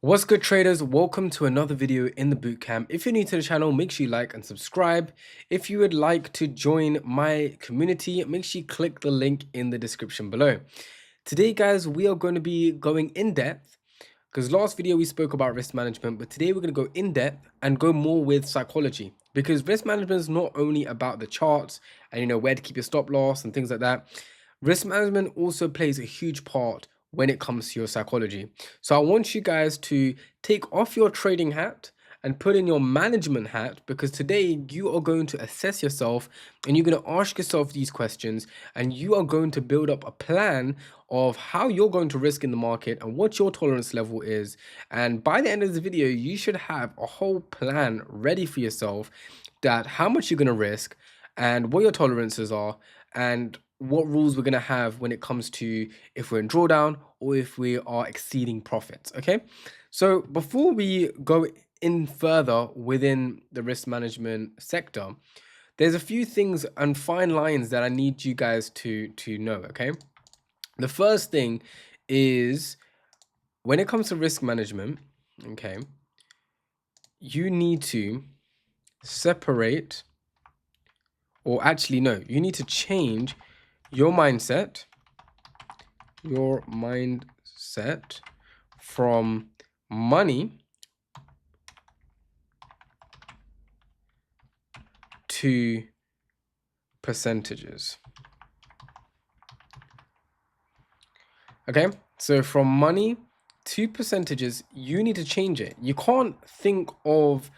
What's good, traders? Welcome to another video in the bootcamp. If you're new to the channel, make sure you like and subscribe. If you would like to join my community, make sure you click the link in the description below. Today, guys, we are going to be going in depth because last video we spoke about risk management, but today we're going to go in depth and go more with psychology, because risk management is not only about the charts and where to keep your stop loss and things like that. Risk management also plays a huge part when it comes to your psychology. So I want you guys to take off your trading hat and put in your management hat, because today you are going to assess yourself and you're going to ask yourself these questions, and you are going to build up a plan of how you're going to risk in the market and what your tolerance level is. And by the end of the video, you should have a whole plan ready for yourself, that how much you're going to risk and what your tolerances are, and what rules we're going to have when it comes to if we're in drawdown or if we are exceeding profits. Okay, so before we go in further within the risk management sector, there's a few things and fine lines that I need you guys to know. Okay, the first thing is, when it comes to risk management, okay, you need to separate, or actually no, you need to change your mindset from money to percentages. Okay, so from money to percentages, you need to change it. You can't think of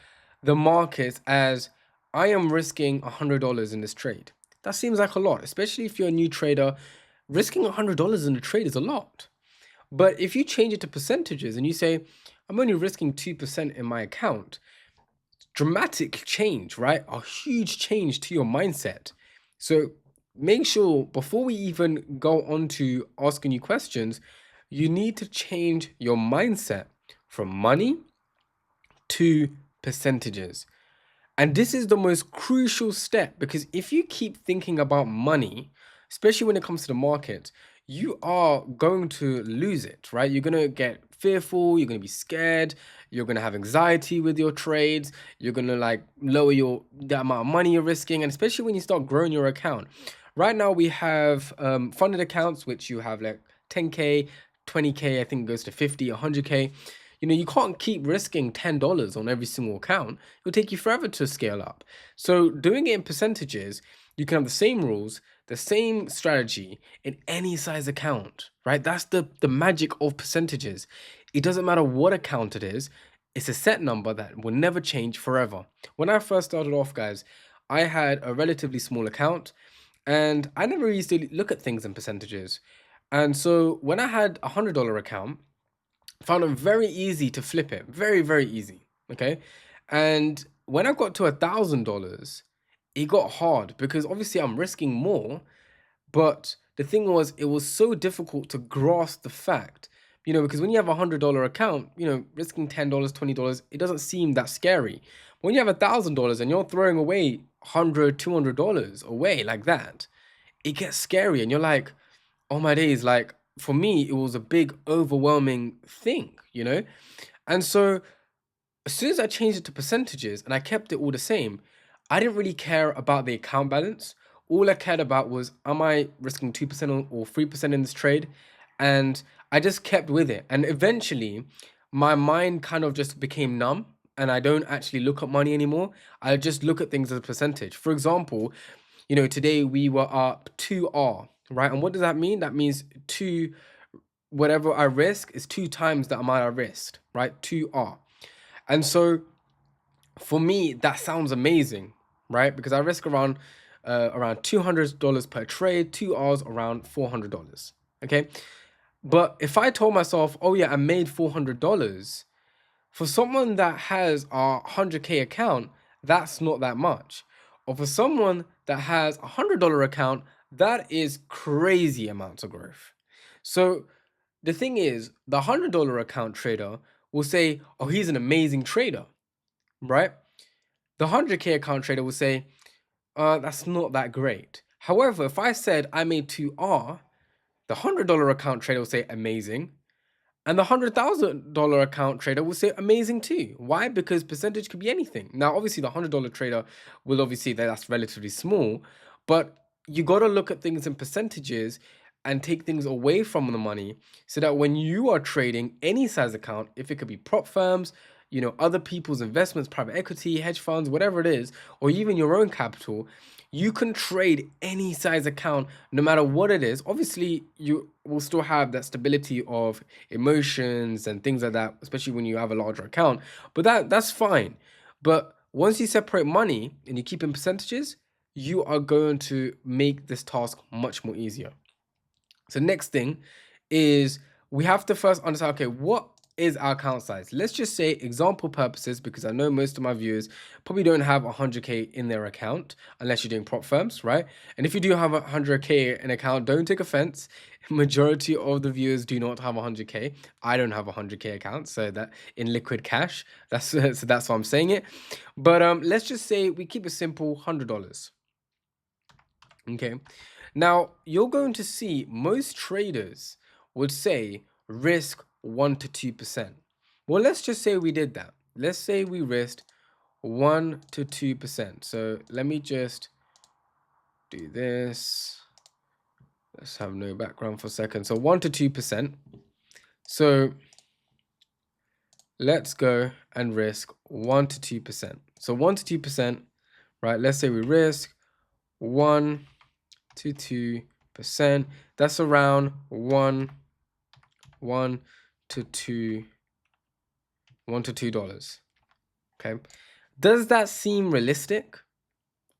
the market as, I am risking $100 in this trade. That seems like a lot, especially if you're a new trader. Risking $100 in a trade is a lot. But if you change it to percentages and you say, I'm only risking 2% in my account, dramatic change, right? A huge change to your mindset. So make sure before we even go on to asking you questions, you need to change your mindset from money to percentages. And this is the most crucial step, because if you keep thinking about money, especially when it comes to the market, you are going to lose it, right? You're going to get fearful, you're going to be scared, you're going to have anxiety with your trades, you're going to lower the amount of money you're risking, and especially when you start growing your account. Right now we have funded accounts, which you have like 10K, 20K, I think it goes to 50, 100K. You can't keep risking $10 on every single account. It'll take you forever to scale up. So doing it in percentages, you can have the same rules, the same strategy in any size account, right? That's the magic of percentages. It doesn't matter what account it is. It's a set number that will never change forever. When I first started off, guys, I had a relatively small account and I never used to look at things in percentages. And so when I had a $100 account, found it very easy to flip it. Very, very easy. Okay. And when I got to $1,000, it got hard because obviously I'm risking more. But the thing was, it was so difficult to grasp the fact, because when you have a $100 account, risking $10, $20, it doesn't seem that scary. When you have $1,000 and you're throwing away $100, $200 away like that, it gets scary. And you're like, oh my days, like for me, it was a big overwhelming thing, And so as soon as I changed it to percentages and I kept it all the same, I didn't really care about the account balance. All I cared about was, am I risking 2% or 3% in this trade? And I just kept with it. And eventually my mind kind of just became numb and I don't actually look at money anymore. I just look at things as a percentage. For example, today we were up 2R, right? And what does that mean? That means whatever I risk is 2 times the amount I risked, right? 2R. And so for me, that sounds amazing, right? Because I risk around $200 per trade, 2Rs around $400, okay? But if I told myself, oh yeah, I made $400, for someone that has a 100K account, that's not that much. Or for someone that has a $100 account, that is crazy amounts of growth. So the thing is, the $100 account trader will say, oh, he's an amazing trader, right? The 100K account trader will say, that's not that great. However, if I said I made 2R, the $100 account trader will say amazing. And the $100,000 account trader will say amazing too. Why? Because percentage could be anything. Now, obviously, the $100 trader will obviously that's relatively small, but you got to look at things in percentages and take things away from the money so that when you are trading any size account, if it could be prop firms, other people's investments, private equity, hedge funds, whatever it is, or even your own capital, you can trade any size account no matter what it is. Obviously, you will still have that stability of emotions and things like that, especially when you have a larger account. But that's fine. But once you separate money and you keep in percentages, you are going to make this task much more easier. So next thing is we have to first understand, okay, what is our account size? Let's just say example purposes, because I know most of my viewers probably don't have 100K in their account unless you're doing prop firms, right? And if you do have 100K in account, don't take offense. Majority of the viewers do not have 100K. I don't have a 100K account, so that in liquid cash, that's so that's why I'm saying it. But let's just say we keep it simple, $100. Okay. Now, you're going to see most traders would say risk 1 to 2%. Well, let's just say we did that. Let's say we risked 1 to 2%. So let me just do this. Let's have no background for a second. So 1 to 2%. So let's go and risk 1 to 2%. So 1 to 2%, right? Let's say we risk 1 to 2%. That's around $1 to $2. Okay. Does that seem realistic?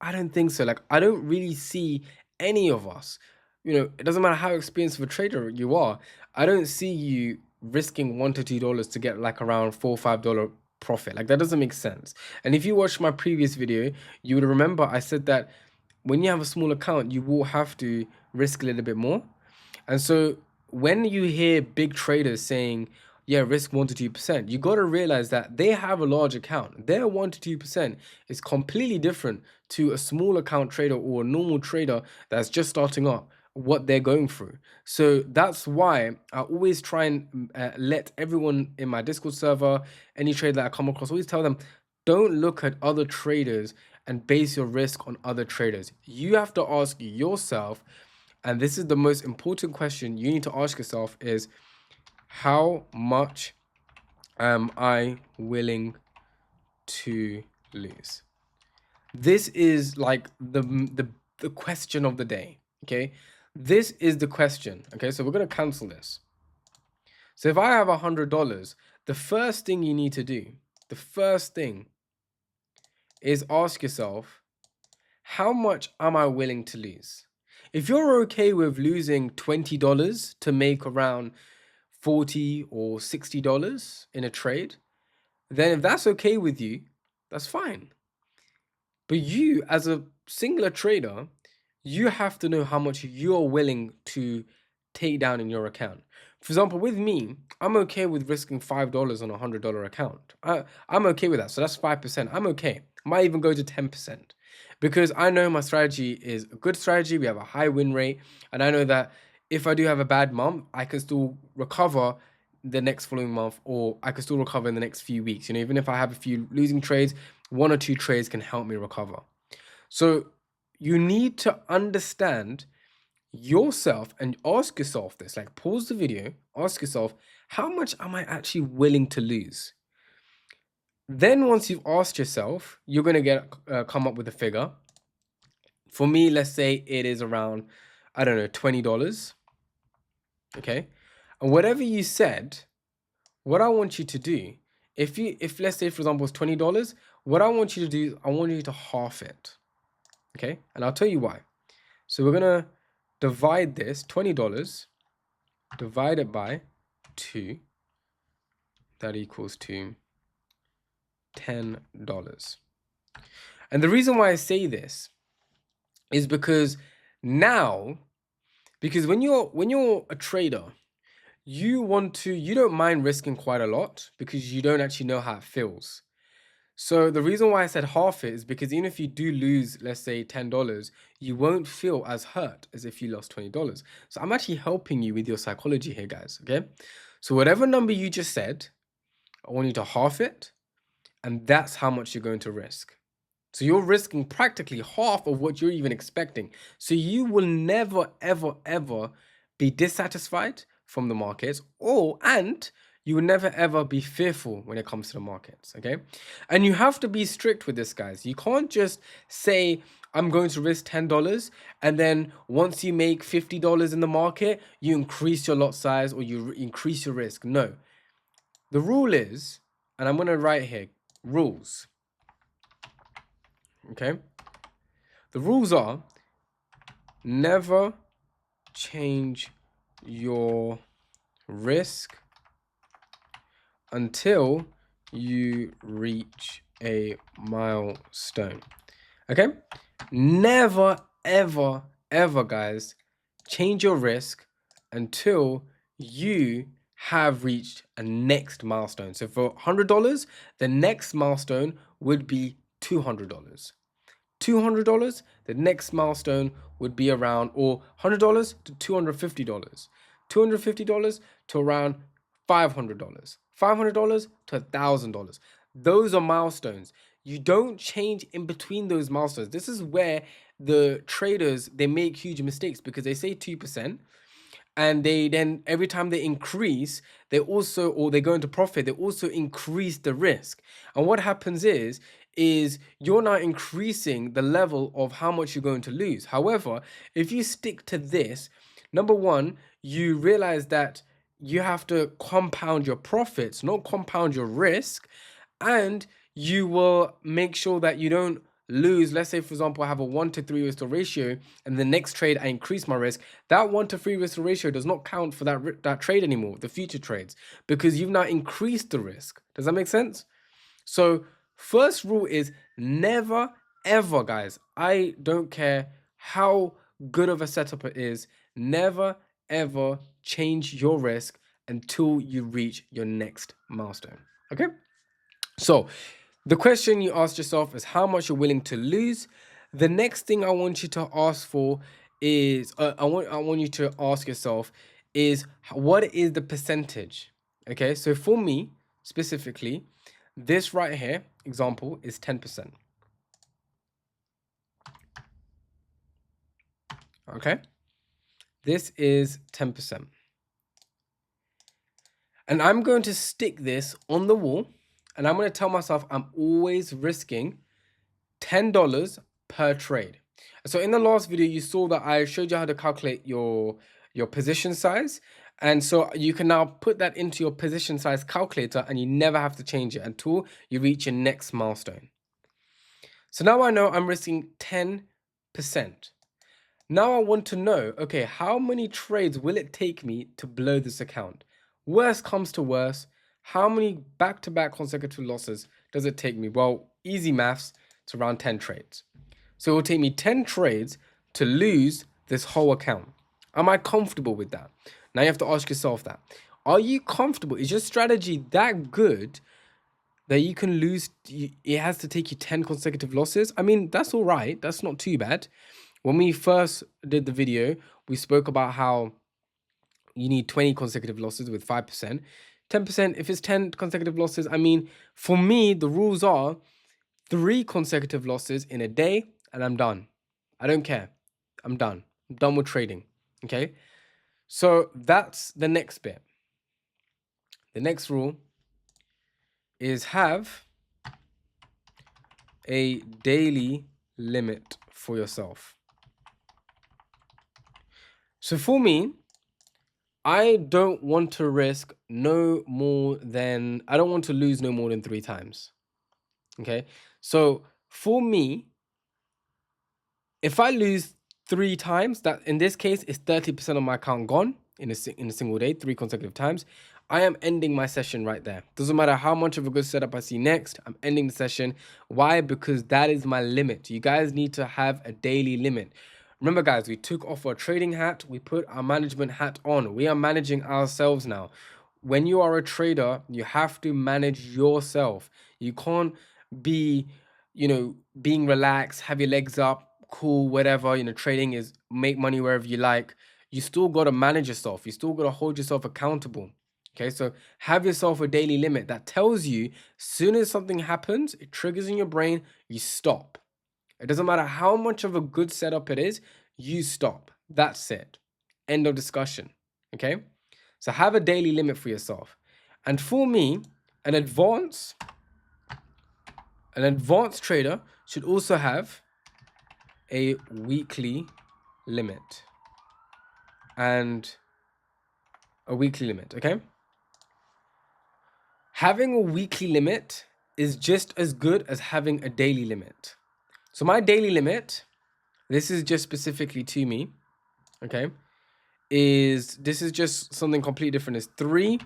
I don't think so. Like, I don't really see any of us, it doesn't matter how experienced of a trader you are. I don't see you risking $1 to $2 to get like around $4 or $5 profit. Like, that doesn't make sense. And if you watched my previous video, you would remember I said that when you have a small account, you will have to risk a little bit more. And so when you hear big traders saying, yeah, risk 1 to 2%, you got to realize that they have a large account. Their 1 to 2% is completely different to a small account trader or a normal trader that's just starting up, what they're going through. So that's why I always try and let everyone in my Discord server, any trader that I come across, always tell them, don't look at other traders and base your risk on other traders. You have to ask yourself, and this is the most important question you need to ask yourself is, how much am I willing to lose? This is like the question of the day, okay? This is the question, okay? So we're going to cancel this. So if I have $100, the first thing you need to do, the first thing is ask yourself, how much am I willing to lose? If you're okay with losing $20 to make around $40 or $60 in a trade, then if that's okay with you, that's fine. But you, as a singular trader, you have to know how much you're willing to take down in your account. For example, with me, I'm okay with risking $5 on a $100 account. I'm okay with that. So that's 5%. I'm okay. I might even go to 10% because I know my strategy is a good strategy. We have a high win rate. And I know that if I do have a bad month, I can still recover the next following month, or I can still recover in the next few weeks. Even if I have a few losing trades, 1 or 2 trades can help me recover. So you need to understand yourself and ask yourself this, like pause the video, ask yourself, how much am I actually willing to lose? Then once you've asked yourself, you're going to come up with a figure. For me, let's say it is around, I don't know, $20. Okay. And whatever you said, what I want you to do, if let's say, for example, it's $20, what I want you to do, I want you to half it. Okay. And I'll tell you why. So we're going to divide this $20 divided by 2. That equals to $10. And the reason why I say this is because when you're a trader, you don't mind risking quite a lot because you don't actually know how it feels. So the reason why I said half it is because even if you do lose, let's say $10, you won't feel as hurt as if you lost $20. So I'm actually helping you with your psychology here, guys, okay? So whatever number you just said, I want you to half it, and that's how much you're going to risk. So you're risking practically half of what you're even expecting. So you will never, ever, ever be dissatisfied from the markets, and you will never ever be fearful when it comes to the markets. Okay. And you have to be strict with this, guys. You can't just say, I'm going to risk $10, and then once you make $50 in the market, you increase your lot size or you increase your risk. No. The rule is, and I'm going to write here, rules. Okay. The rules are never change your risk until you reach a milestone. Okay? Never, ever, ever, guys, change your risk until you have reached a next milestone. So for $100, the next milestone would be $200. $200, the next milestone would be around, or $100 to $250, $250 to around $500, $500 to $1,000. Those are milestones. You don't change in between those milestones. This is where the traders, they make huge mistakes, because they say 2%, and they then, every time they increase, they also, or they go into profit, they also increase the risk. And what happens is you're now increasing the level of how much you're going to lose. However, if you stick to this, number one, you realize that you have to compound your profits, not compound your risk, and you will make sure that you don't lose. Let's say, for example, I have a 1 to 3 risk to ratio, and the next trade I increase my risk. That 1 to 3 risk to ratio does not count for that trade anymore, the future trades, because you've now increased the risk. Does that make sense? So first rule is never, ever, guys, I don't care how good of a setup it is, never, ever change your risk until you reach your next milestone. Okay? So the question you ask yourself is how much you're willing to lose. The next thing I want you to ask for is, I want you to ask yourself is, what is the percentage? Okay, so for me specifically, this right here, example, is 10%. Okay, this is 10%. And I'm going to stick this on the wall, and I'm going to tell myself I'm always risking $10 per trade. So in the last video, you saw that I showed you how to calculate your position size. And so you can now put that into your position size calculator, and you never have to change it until you reach your next milestone. So now I know I'm risking 10%. Now I want to know, okay, how many trades will it take me to blow this account? Worst comes to worst, how many back-to-back consecutive losses does it take me? Well, easy maths, it's around 10 trades. So it will take me 10 trades to lose this whole account. Am I comfortable with that? Now you have to ask yourself that. Are you comfortable? Is your strategy that good that you can lose? It has to take you 10 consecutive losses? I mean, that's all right. That's not too bad. When we first did the video, we spoke about how you need 20 consecutive losses with 5%. 10%, if it's 10 consecutive losses, I mean, for me, the rules are 3 consecutive losses in a day, and I'm done. I don't care. I'm done. I'm done with trading. Okay? So that's the next bit. The next rule is have a daily limit for yourself. So for me, I don't want to risk I don't want to lose no more than 3 times. Okay? So for me, if I lose 3 times, that in this case is 30% of my account gone in a single day, 3 consecutive times, I am ending my session right there. Doesn't matter how much of a good setup I see next, I'm ending the session. Why? Because that is my limit. You guys need to have a daily limit. Remember, guys, we took off our trading hat, we put our management hat on. We are managing ourselves now. When you are a trader, you have to manage yourself. You can't be, being relaxed, have your legs up, cool, whatever. Trading is make money wherever you like. You still got to manage yourself. You still got to hold yourself accountable. Okay, so have yourself a daily limit that tells you, as soon as something happens, it triggers in your brain, you stop. It doesn't matter how much of a good setup it is, you stop. That's it. End of discussion. Okay? So have a daily limit for yourself. And for me, an advanced trader should also have a weekly limit. And a weekly limit, okay? Having a weekly limit is just as good as having a daily limit. So my daily limit, this is just specifically to me, okay, this is just something completely different. It's 3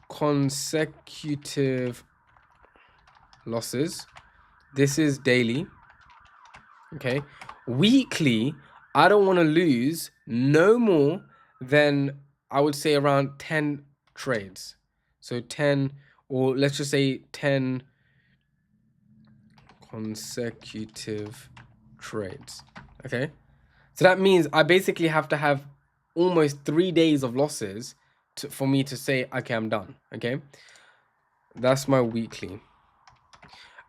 consecutive losses. This is daily, okay? Weekly, I don't want to lose no more than, I would say, around 10 trades. So 10, or let's just say 10 consecutive trades, okay? So that means I basically have to have almost 3 days of losses for me to say, okay, I'm done, okay? That's my weekly.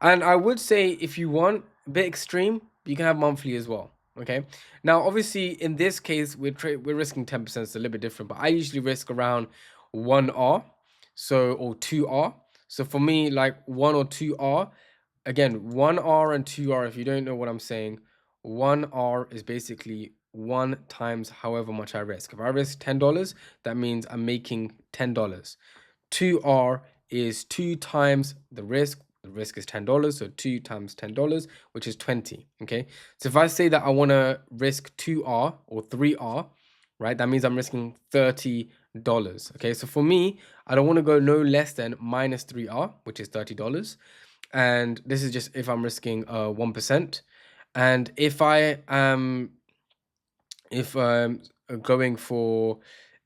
And I would say, if you want a bit extreme, you can have monthly as well, okay? Now, obviously, in this case, we're risking 10%, it's a little bit different, but I usually risk around 1R, or 2R. So for me, like 1 or 2R, again, 1R and 2R, if you don't know what I'm saying, 1R is basically 1 times however much I risk. If I risk $10, that means I'm making $10. 2R is 2 times the risk. The risk is $10, so 2 times $10, which is 20, okay? So if I say that I want to risk 2R or 3R, right, that means I'm risking $30, okay? So for me, I don't want to go no less than minus 3R, which is $30. And this is just if I'm risking 1%. And if I am going for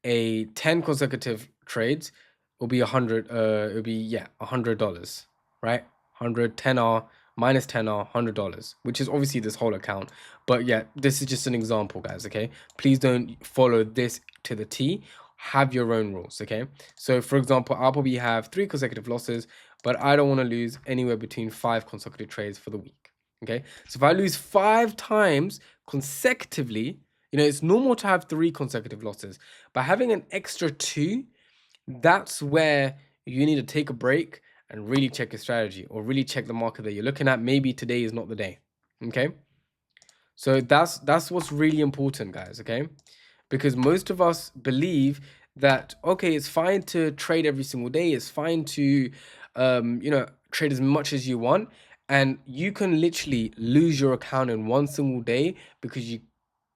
a 10 consecutive trades, it'll be $100, right? 10R minus 10R, $100, which is obviously this whole account. But yeah, this is just an example, guys, okay? Please don't follow this to the T. Have your own rules, okay? So for example, I'll probably have 3 consecutive losses, but I don't want to lose anywhere between 5 consecutive trades for the week, okay? So if I lose 5 times consecutively, it's normal to have 3 consecutive losses, but having an extra 2, that's where you need to take a break and really check your strategy, or really check the market that you're looking at. Maybe today is not the day, okay? So that's what's really important, guys, okay? Because most of us believe that, okay, it's fine to trade every single day. It's fine to, trade as much as you want. And you can literally lose your account in one single day because you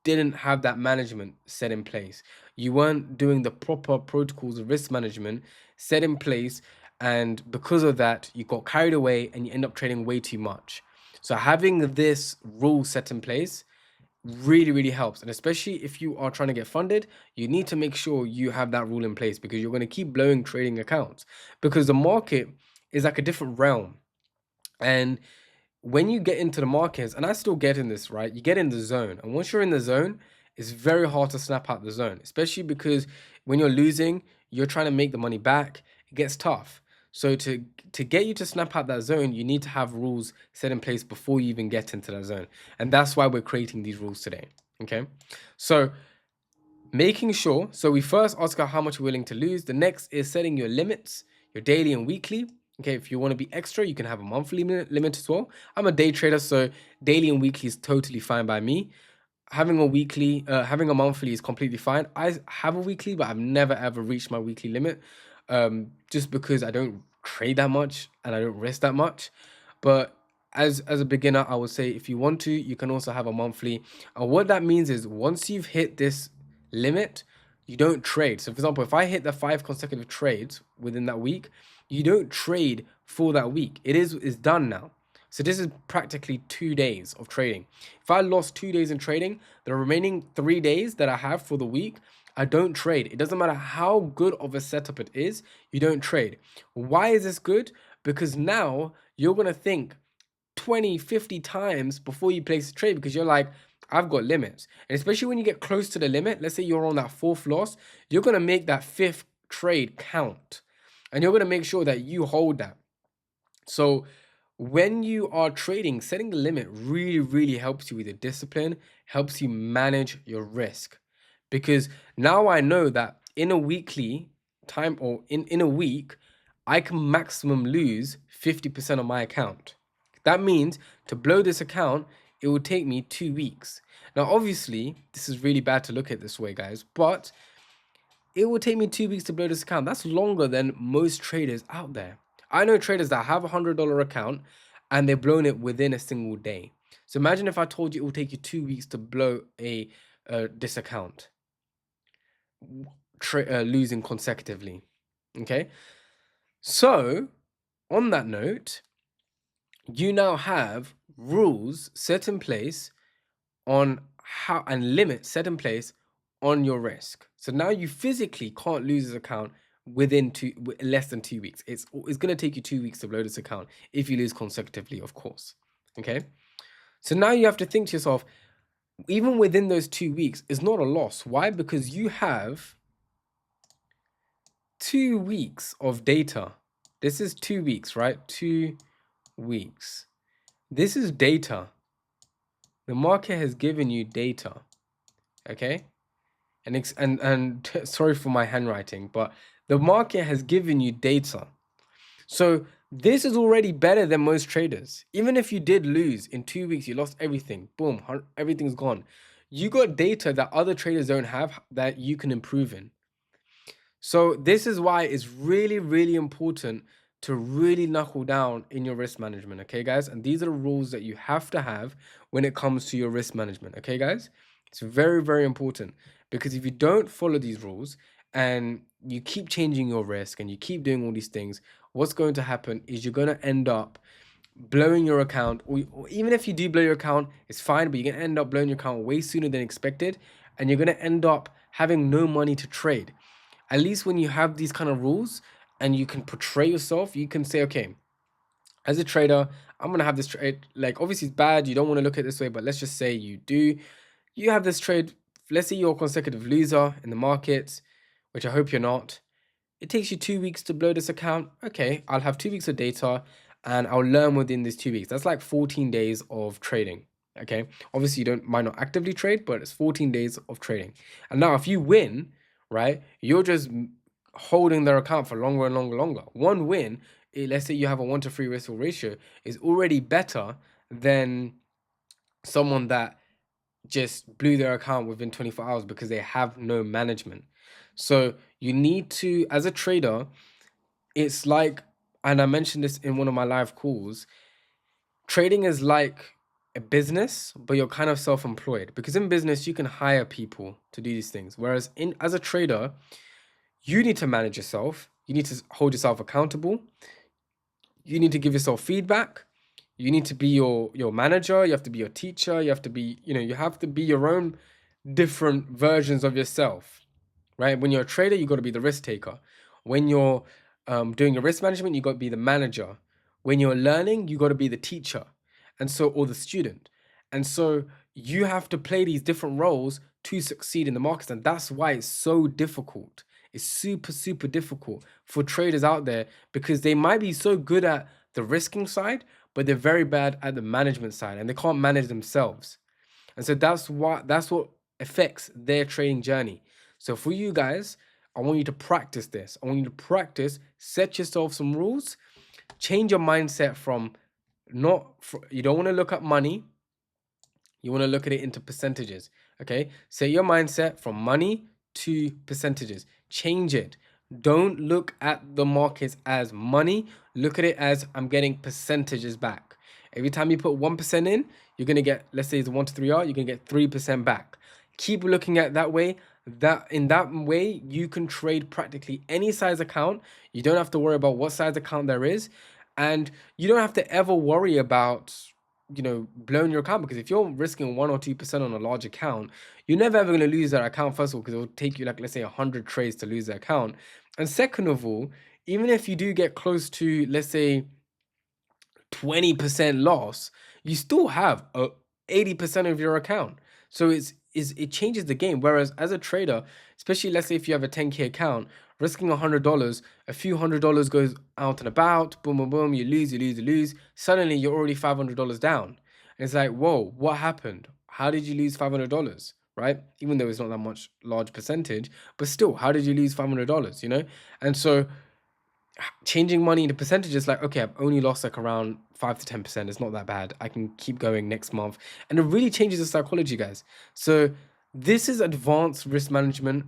didn't have that management set in place. You weren't doing the proper protocols of risk management set in place. And because of that, you got carried away and you end up trading way too much. So having this rule set in place really, really helps. And especially if you are trying to get funded, you need to make sure you have that rule in place, because you're going to keep blowing trading accounts, because the market is like a different realm. And when you get into the markets, and I still get in this, right? You get in the zone. And once you're in the zone, it's very hard to snap out the zone, especially because when you're losing, you're trying to make the money back. It gets tough. So to get you to snap out that zone, you need to have rules set in place before you even get into that zone. And that's why we're creating these rules today, okay? So making sure, so we first ask how much you're willing to lose. The next is setting your limits, your daily and weekly. Okay, if you want to be extra, you can have a monthly limit as well. I'm a day trader, so daily and weekly is totally fine by me. Having a monthly is completely fine. I have a weekly, but I've never ever reached my weekly limit, just because I don't trade that much and I don't risk that much. But as a beginner, I would say if you want to, you can also have a monthly. And what that means is, once you've hit this limit, you don't trade. So for example, if I hit the 5 consecutive trades within that week, you don't trade for that week. It's done now. So this is practically 2 days of trading. If I lost 2 days in trading, the remaining 3 days that I have for the week, I don't trade. It doesn't matter how good of a setup it is, you don't trade. Why is this good? Because now you're going to think 20, 50 times before you place a trade, because you're like, I've got limits. And especially when you get close to the limit, let's say you're on that 4th loss, you're going to make that 5th trade count. And you're going to make sure that you hold that. So when you are trading, setting the limit really, really helps you with your discipline, helps you manage your risk. Because now I know that in a weekly time, or in a week, I can maximum lose 50% of my account. That means to blow this account, it will take me 2 weeks. Now, obviously, this is really bad to look at this way, guys, but it will take me 2 weeks to blow this account. That's longer than most traders out there. I know traders that have $100 account and they've blown it within a single day. So imagine if I told you it will take you 2 weeks to blow this account, losing consecutively. Okay. So on that note, you now have rules set in place on how, and limits set in place on your risk. So now you physically can't lose this account within less than 2 weeks. It's going to take you 2 weeks to blow this account if you lose consecutively, of course. Okay. So now you have to think to yourself, even within those 2 weeks, it's not a loss. Why? Because you have 2 weeks of data. This is 2 weeks, right? 2 weeks. This is data. The market has given you data. Okay. And sorry for my handwriting, but the market has given you data. So this is already better than most traders. Even if you did lose in 2 weeks, you lost everything, boom, everything's gone. You got data that other traders don't have that you can improve in. So this is why it's really, really important to really knuckle down in your risk management, okay, guys? And these are the rules that you have to have when it comes to your risk management, okay, guys? It's very, very important, because if you don't follow these rules and you keep changing your risk and you keep doing all these things, what's going to happen is you're going to end up blowing your account, or even if you do blow your account, it's fine, but you're going to end up blowing your account way sooner than expected, and you're going to end up having no money to trade. At least when you have these kind of rules and you can portray yourself, you can say, okay, as a trader, I'm going to have this trade. Like, obviously it's bad. You don't want to look at it this way, but let's just say you do. You have this trade. Let's say you're a consecutive loser in the markets, which I hope you're not. It takes you 2 weeks to blow this account. Okay, I'll have 2 weeks of data and I'll learn within these 2 weeks. That's like 14 days of trading. Okay, obviously you might not actively trade, but it's 14 days of trading. And now if you win, right, you're just holding their account for longer and longer. One win, let's say you have a 1-to-3 risk ratio, is already better than someone that just blew their account within 24 hours because they have no management. So you need to, as a trader, it's like, and I mentioned this in one of my live calls, trading is like a business, but you're kind of self-employed, because in business you can hire people to do these things, whereas as a trader, you need to manage yourself, you need to hold yourself accountable, you need to give yourself feedback, you need to be your manager, you have to be your teacher, you have to be, you have to be your own different versions of yourself, right? When you're a trader, you got to be the risk taker. When you're doing your risk management, you got to be the manager. When you're learning, you got to be the teacher, or the student. And so you have to play these different roles to succeed in the markets. And that's why it's so difficult. It's super, super difficult for traders out there, because they might be so good at the risking side, but they're very bad at the management side and they can't manage themselves. And so that's what affects their trading journey. So for you guys, I want you to practice this. I want you to practice, set yourself some rules, change your mindset from you don't want to look at money. You want to look at it into percentages. Okay. Set your mindset from money to percentages. Change it. Don't look at the markets as money. Look at it as, I'm getting percentages back. Every time you put 1% in, you're going to get, let's say it's 1 to 3R, you're going to get 3% back. Keep looking at it that way. In that way, you can trade practically any size account. You don't have to worry about what size account there is. And you don't have to ever worry about, blowing your account, because if you're risking 1 or 2% on a large account, you're never ever going to lose that account, first of all, because it will take you, like, let's say 100 trades to lose the account. And second of all, even if you do get close to, let's say, 20% loss, you still have 80% of your account. So it's it changes the game. Whereas as a trader, especially let's say if you have a 10K account, risking $100, a few $100 goes out and about, boom, boom, boom, you lose, you lose, you lose. Suddenly you're already $500 down. And it's like, whoa, what happened? How did you lose $500? Right? Even though it's not that much large percentage, but still, how did you lose $500? You know? And so changing money into percentages, like, okay, I've only lost like around 5 to 10%. It's not that bad. I can keep going next month. And it really changes the psychology, guys. So this is advanced risk management.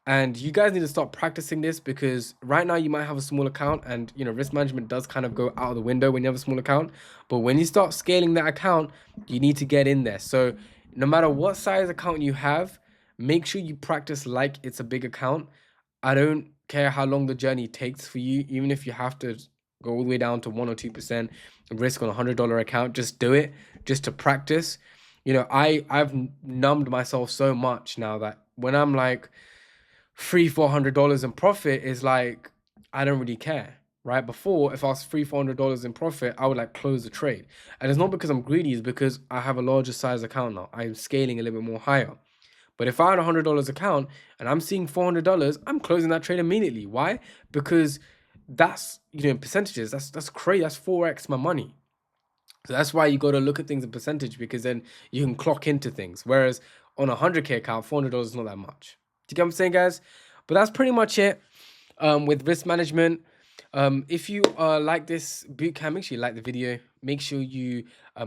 And you guys need to start practicing this, because right now you might have a small account and, you know, risk management does kind of go out of the window when you have a small account. But when you start scaling that account, you need to get in there. So no matter what size account you have, make sure you practice like it's a big account. I don't care how long the journey takes for you, even if you have to go all the way down to 1 or 2% risk on a $100 account, just do it just to practice. You know, I've numbed myself so much now that when I'm like $300-400 in profit, is like, I don't really care. Right? Before, if I was $300-400 in profit, I would like close the trade. And it's not because I'm greedy, it's because I have a larger size account now. I'm scaling a little bit more higher. But if I had $100 account and I'm seeing $400, I'm closing that trade immediately. Why? Because that's, you know, percentages. That's crazy. That's 4x my money. So that's why you got to look at things in percentage, because then you can clock into things. Whereas on a 100K account, $400 is not that much. Do you get what I'm saying, guys? But that's pretty much it with risk management. If you like this bootcamp, make sure you like the video. Make sure you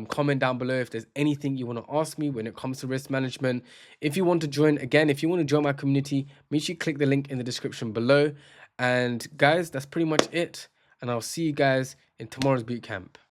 comment down below if there's anything you want to ask me when it comes to risk management. If you want to join, again, if you want to join my community, make sure you click the link in the description below. And guys, that's pretty much it. And I'll see you guys in tomorrow's bootcamp.